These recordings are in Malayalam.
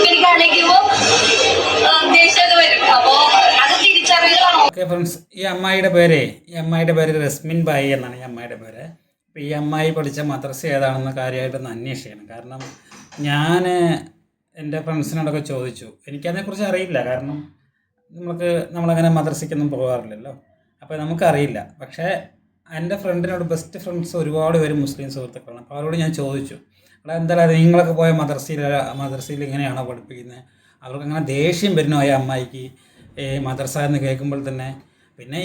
എനിക്കാണെങ്കിൽ ദേഷ്യമൊക്കെ വരും. അപ്പോ അത് തിരിച്ചറിയലാണ്. ഓക്കെ ഫ്രണ്ട്സ്, ഈ അമ്മായിയുടെ പേര് റസ്മിൻ ബായി എന്നാണ് ഈ അമ്മായിയുടെ പേര്. അപ്പോൾ ഈ അമ്മായി പഠിച്ച മദ്രസ ഏതാണെന്ന് കാര്യമായിട്ടൊന്ന് അന്വേഷിക്കണം. കാരണം ഞാൻ എൻ്റെ ഫ്രണ്ട്സിനോടൊക്കെ ചോദിച്ചു, എനിക്കതിനെക്കുറിച്ച് അറിയില്ല. കാരണം നമ്മളങ്ങനെ മദ്രസയ്ക്കൊന്നും പോകാറില്ലല്ലോ, അപ്പോൾ നമുക്കറിയില്ല. പക്ഷേ എൻ്റെ ഫ്രണ്ടിനോട് ബെസ്റ്റ് ഫ്രണ്ട്സ് ഒരുപാട് പേര് മുസ്ലിം സുഹൃത്തുക്കളാണ്. അപ്പോൾ അവരോട് ഞാൻ ചോദിച്ചു, അവിടെ എന്തായാലും നിങ്ങളൊക്കെ പോയ മദ്രസയിൽ ഇങ്ങനെയാണോ പഠിപ്പിക്കുന്നത്? അവർക്ക് അങ്ങനെ ദേഷ്യം വരുന്നു ആ അമ്മായിക്ക് മദ്രസ എന്ന് കേൾക്കുമ്പോൾ തന്നെ. പിന്നെ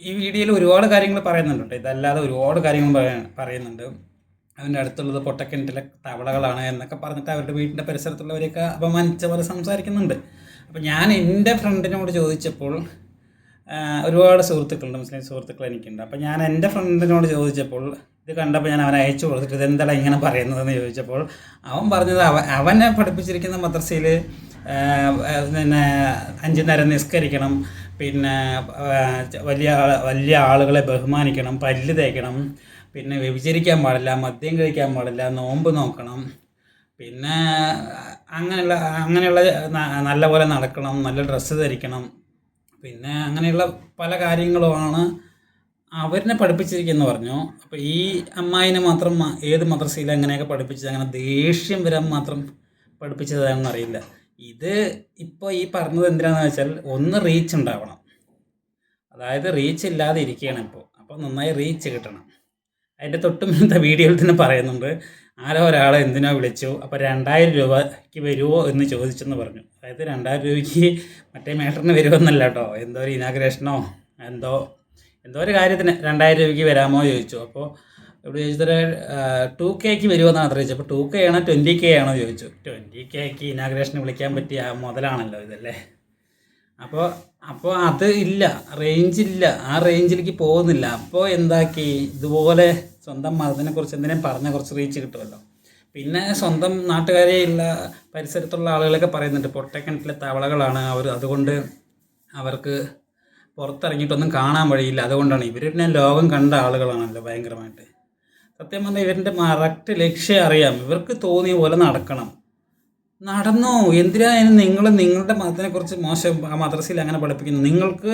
ഈ വീഡിയോയിൽ ഒരുപാട് കാര്യങ്ങൾ പറയുന്നുണ്ട്, ഇതല്ലാതെ ഒരുപാട് കാര്യങ്ങൾ പറയുന്നുണ്ട്. അതിൻ്റെ അടുത്തുള്ളത് പൊട്ടക്കിണറ്റിലെ തവളകളാണ് എന്നൊക്കെ പറഞ്ഞിട്ട് അവരുടെ വീടിൻ്റെ പരിസരത്തുള്ളവരെയൊക്കെ അപമാനിച്ച പോലെ സംസാരിക്കുന്നുണ്ട്. അപ്പോൾ ഞാൻ എൻ്റെ ഫ്രണ്ടിനോട് ചോദിച്ചപ്പോൾ, ഒരുപാട് സുഹൃത്തുക്കളുണ്ട്, മുസ്ലിം സുഹൃത്തുക്കൾ എനിക്കുണ്ട്. അപ്പോൾ ഞാൻ എൻ്റെ ഫ്രണ്ടിനോട് ചോദിച്ചപ്പോൾ, ഇത് കണ്ടപ്പോൾ ഞാൻ അവനെ അയച്ചു കൊടുത്തിട്ട് ഇതെന്താണ് ഇങ്ങനെ പറയുന്നതെന്ന് ചോദിച്ചപ്പോൾ അവൻ പറഞ്ഞത് അവനെ പഠിപ്പിച്ചിരിക്കുന്ന മദ്രസയിൽ പിന്നെ 5 നേരം നിസ്കരിക്കണം, പിന്നെ വലിയ ആളുകളെ ബഹുമാനിക്കണം, പല്ല് തേക്കണം, പിന്നെ വ്യഭിചരിക്കാൻ പാടില്ല, മദ്യം കഴിക്കാൻ പാടില്ല, നോമ്പ് നോക്കണം, പിന്നെ അങ്ങനെയുള്ള നല്ല പോലെ നടക്കണം, നല്ല ഡ്രസ്സ് ധരിക്കണം, പിന്നെ അങ്ങനെയുള്ള പല കാര്യങ്ങളുമാണ് അവരിനെ പഠിപ്പിച്ചിരിക്കുന്നു പറഞ്ഞു. അപ്പോൾ ഈ അമ്മായിനെ മാത്രം ഏത് മദ്രസയിൽ അങ്ങനെയൊക്കെ പഠിപ്പിച്ചത്, അങ്ങനെ ദേഷ്യം വരാൻ മാത്രം പഠിപ്പിച്ചതാണെന്ന് അറിയില്ല. ഇത് ഇപ്പോൾ ഈ പറഞ്ഞത് എന്തിനാണെന്ന് വെച്ചാൽ, ഒന്ന് റീച്ച് ഉണ്ടാവണം. അതായത് റീച്ച് ഇല്ലാതെ ഇരിക്കുകയാണ് ഇപ്പോൾ. അപ്പോൾ നന്നായി റീച്ച് കിട്ടണം. അതിൻ്റെ തൊട്ട് മുന്നത്തെ വീഡിയോയിൽ തന്നെ പറയുന്നുണ്ട്, ആരോ ഒരാളെ എന്തിനോ വിളിച്ചു, അപ്പോൾ 2000 രൂപയ്ക്ക് വരുമോ എന്ന് ചോദിച്ചെന്ന് പറഞ്ഞു. അതായത് 2000 രൂപയ്ക്ക് മറ്റേ മേട്ടറിന് വരുമോന്നല്ല കേട്ടോ, എന്തോ ഒരു ഇനാഗ്രേഷനോ എന്തോ ഒരു കാര്യത്തിന് 2000 രൂപയ്ക്ക് വരാമോ ചോദിച്ചു. അപ്പോൾ ഇവിടെ ചോദിച്ചത് 2Kക്ക് വരുമോയെന്നാണ് അത്ര ചോദിച്ചത്. അപ്പോൾ 2K ആണോ 20K ആണോ ചോദിച്ചു. 20Kക്ക് ഇനാഗ്രേഷന് വിളിക്കാൻ പറ്റിയ മുതലാണല്ലോ ഇതല്ലേ. അപ്പോൾ അത് ഇല്ല, റേഞ്ചില്ല, ആ റേഞ്ചിലേക്ക് പോകുന്നില്ല. അപ്പോൾ എന്താക്കി, ഇതുപോലെ സ്വന്തം മതത്തിനെക്കുറിച്ച് എന്തിനേയും പറഞ്ഞാൽ കുറച്ച് റീച്ച് കിട്ടുമല്ലോ. പിന്നെ സ്വന്തം നാട്ടുകാരെയുള്ള പരിസരത്തുള്ള ആളുകളൊക്കെ പറയുന്നുണ്ട് പൊട്ടക്കിണറ്റിലെ തവളകളാണ് അവർ, അതുകൊണ്ട് അവർക്ക് പുറത്തിറങ്ങിയിട്ടൊന്നും കാണാൻ വഴിയില്ല, അതുകൊണ്ടാണ്. ഇവർ പിന്നെ ലോകം കണ്ട ആളുകളാണല്ലോ ഭയങ്കരമായിട്ട്. സത്യം പറഞ്ഞാൽ ഇവരുടെ കറക്റ്റ് ലക്ഷ്യം അറിയാം. ഇവർക്ക് തോന്നിയ പോലെ നടന്നോ. എന്തിനായാലും നിങ്ങളുടെ മതത്തിനെക്കുറിച്ച് മോശം ആ മദ്രസയിൽ അങ്ങനെ പഠിപ്പിക്കുന്നു. നിങ്ങൾക്ക്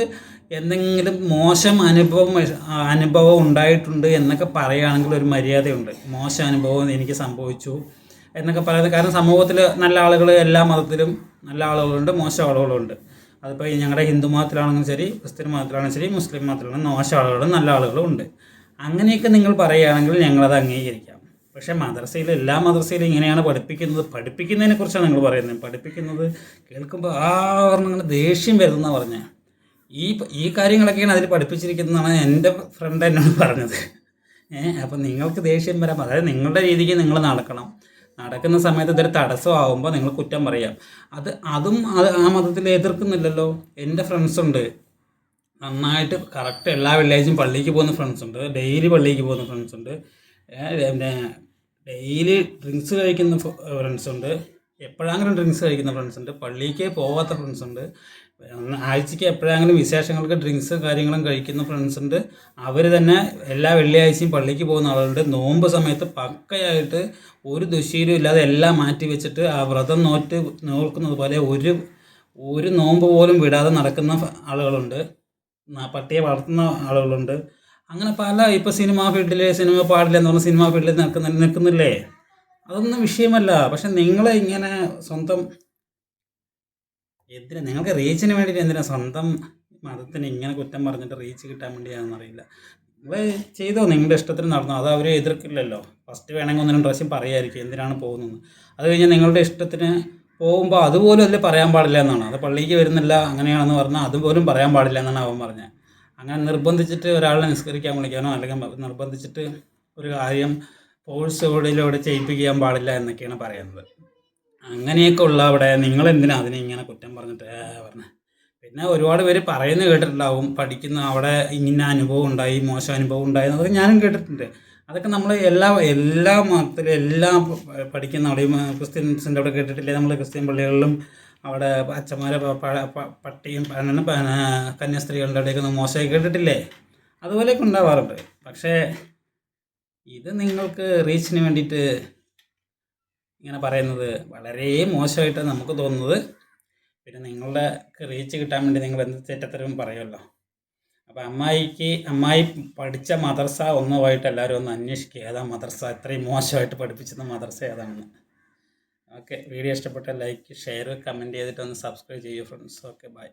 എന്തെങ്കിലും മോശം അനുഭവം ഉണ്ടായിട്ടുണ്ട് എന്നൊക്കെ പറയുകയാണെങ്കിൽ ഒരു മര്യാദയുണ്ട്. മോശം അനുഭവം എനിക്ക് സംഭവിച്ചു എന്നൊക്കെ പറയുന്നത്. കാരണം സമൂഹത്തിൽ നല്ല ആളുകൾ, എല്ലാ മതത്തിലും നല്ല ആളുകളുണ്ട്, മോശം ആളുകളുണ്ട്. അതിപ്പോൾ ഞങ്ങളുടെ ഹിന്ദു മതത്തിലാണെങ്കിലും ശരി, ക്രിസ്ത്യൻ മതത്തിലാണെങ്കിലും ശരി, മുസ്ലിം മതത്തിലാണെങ്കിലും മോശം ആളുകളും നല്ല ആളുകളും ഉണ്ട്. അങ്ങനെയൊക്കെ നിങ്ങൾ പറയുകയാണെങ്കിൽ ഞങ്ങളത് അംഗീകരിക്കാം. പക്ഷേ എല്ലാ മദ്രസയിലും ഇങ്ങനെയാണ് പഠിപ്പിക്കുന്നതിനെ കുറിച്ചാണ് നിങ്ങൾ പറയുന്നത്. പഠിപ്പിക്കുന്നത് കേൾക്കുമ്പോൾ അങ്ങനെ ദേഷ്യം വരുന്നതാണ് പറഞ്ഞത്. ഈ കാര്യങ്ങളൊക്കെയാണ് അതിൽ പഠിപ്പിച്ചിരിക്കുന്നതാണ് എൻ്റെ ഫ്രണ്ട് എന്നോട് പറഞ്ഞത്. അപ്പം നിങ്ങൾക്ക് ദേഷ്യം വരാം. അതായത് നിങ്ങളുടെ രീതിക്ക് നിങ്ങൾ നടക്കുന്ന സമയത്ത് ഇതൊരു തടസ്സമാകുമ്പോൾ നിങ്ങൾ കുറ്റം പറയാം. അതും ആ മതത്തിൽ എതിർക്കുന്നില്ലല്ലോ. എൻ്റെ ഫ്രണ്ട്സുണ്ട്, നന്നായിട്ട് കറക്റ്റ് എല്ലാ വെള്ളിയാഴ്ചയും പള്ളിക്ക് പോകുന്ന ഫ്രണ്ട്സുണ്ട്, ഡെയിലി പള്ളിക്ക് പോകുന്ന ഫ്രണ്ട്സുണ്ട്, പിന്നെ ഡെയിലി ഡ്രിങ്ക്സ് കഴിക്കുന്ന ഫ്രണ്ട്സുണ്ട്, എപ്പോഴെങ്കിലും ഡ്രിങ്ക്സ് കഴിക്കുന്ന ഫ്രണ്ട്സുണ്ട്, പള്ളിക്ക് പോകാത്ത ഫ്രണ്ട്സുണ്ട്, ആഴ്ചയ്ക്ക് എപ്പോഴെങ്കിലും വിശേഷങ്ങൾക്ക് ഡ്രിങ്ക്സ് കാര്യങ്ങളും കഴിക്കുന്ന ഫ്രണ്ട്സുണ്ട്. അവർ തന്നെ എല്ലാ വെള്ളിയാഴ്ചയും പള്ളിക്ക് പോകുന്ന ആളുകളുണ്ട്. നോമ്പ് സമയത്ത് പക്കയായിട്ട് ഒരു ദുശ്ശീലം ഇല്ലാതെ എല്ലാം മാറ്റി വെച്ചിട്ട് ആ വ്രതം നോക്കുന്നത് പോലെ ഒരു നോമ്പ് പോലും വിടാതെ നടക്കുന്ന ആളുകളുണ്ട്. പട്ടിയെ വളർത്തുന്ന ആളുകളുണ്ട്. അങ്ങനെ ഇപ്പോൾ സിനിമ പാടില്ല എന്ന് പറഞ്ഞാൽ സിനിമ ഫീൽഡിൽ നിൽക്കുന്നില്ലേ, അതൊന്നും വിഷയമല്ല. പക്ഷെ നിങ്ങൾ ഇങ്ങനെ സ്വന്തം നിങ്ങൾക്ക് റീച്ചിന് വേണ്ടിയിട്ട് എന്തിനാ സ്വന്തം മതത്തിന് ഇങ്ങനെ കുറ്റം പറഞ്ഞിട്ട് റീച്ച് കിട്ടാൻ വേണ്ടിയാണെന്നറിയില്ല. നിങ്ങൾ ചെയ്തോ, നിങ്ങളുടെ ഇഷ്ടത്തിന് നടന്നോ, അത് അവർ എതിർക്കില്ലല്ലോ. ഫസ്റ്റ് വേണമെങ്കിൽ 1-2 പ്രാവശ്യം പറയായിരിക്കും എന്തിനാണ് പോകുന്നത്. അത് കഴിഞ്ഞാൽ നിങ്ങളുടെ ഇഷ്ടത്തിന് പോകുമ്പോൾ അതുപോലും അതിൽ പറയാൻ പാടില്ല എന്നാണ്. അത് പള്ളിക്ക് വരുന്നില്ല അങ്ങനെയാണെന്ന് പറഞ്ഞാൽ അതുപോലും പറയാൻ പാടില്ല എന്നാണ് അവൻ പറഞ്ഞത്. അങ്ങനെ നിർബന്ധിച്ചിട്ട് ഒരാളെ നിസ്കരിക്കാൻ വിളിക്കാനോ അല്ലെങ്കിൽ നിർബന്ധിച്ചിട്ട് ഒരു കാര്യം ഫോഴ്സോടിലൂടെ ചെയ്യിപ്പിക്കാൻ പാടില്ല എന്നൊക്കെയാണ് പറയുന്നത്. അങ്ങനെയൊക്കെ ഉള്ള അവിടെ നിങ്ങളെന്തിനാണ് അതിനെ ഇങ്ങനെ കുറ്റം പറഞ്ഞിട്ട് പറഞ്ഞത്? പിന്നെ ഒരുപാട് പേര് പറയുന്നത് കേട്ടിട്ടുണ്ടാവും, പഠിക്കുന്ന അവിടെ ഇങ്ങനെ അനുഭവം ഉണ്ടായി, മോശം അനുഭവം ഉണ്ടായി എന്നതൊക്കെ ഞാനും കേട്ടിട്ടുണ്ട്. അതൊക്കെ നമ്മൾ എല്ലാ മതത്തിലും എല്ലാം പഠിക്കുന്ന അവിടെയും ക്രിസ്ത്യൻസിൻ്റെ അവിടെ കേട്ടിട്ടില്ലേ? നമ്മൾ ക്രിസ്ത്യൻ പള്ളികളിലും അവിടെ അച്ഛന്മാരെ പട്ടിയും കന്യാസ്ത്രീകളുടെ അവിടെയൊക്കെ മോശമായി കേട്ടിട്ടില്ലേ? അതുപോലെയൊക്കെ ഉണ്ടാവാറുണ്ട്. പക്ഷേ ഇത് നിങ്ങൾക്ക് റീച്ചിന് വേണ്ടിയിട്ട് ഇങ്ങനെ പറയുന്നത് വളരെ മോശമായിട്ടാണ് നമുക്ക് തോന്നുന്നത്. പിന്നെ നിങ്ങളുടെ റീച്ച് കിട്ടാൻ വേണ്ടി നിങ്ങൾ എന്ത് തെറ്റത്തരവും പറയുമല്ലോ. അപ്പോൾ അമ്മായി പഠിച്ച മദ്രസ ഒന്നുമായിട്ട് എല്ലാവരും ഒന്ന് അന്വേഷിക്കുക, ഏതാ മദ്രസ ഇത്രയും മോശമായിട്ട് പഠിപ്പിച്ചിരുന്ന മദ്രസ ഏതാണെന്ന്. ഓക്കെ, വീഡിയോ ഇഷ്ടപ്പെട്ടാൽ ലൈക്ക്, ഷെയർ, കമൻറ്റ് ചെയ്തിട്ട് ഒന്ന് സബ്സ്ക്രൈബ് ചെയ്യൂ ഫ്രണ്ട്സ്. Okay, by.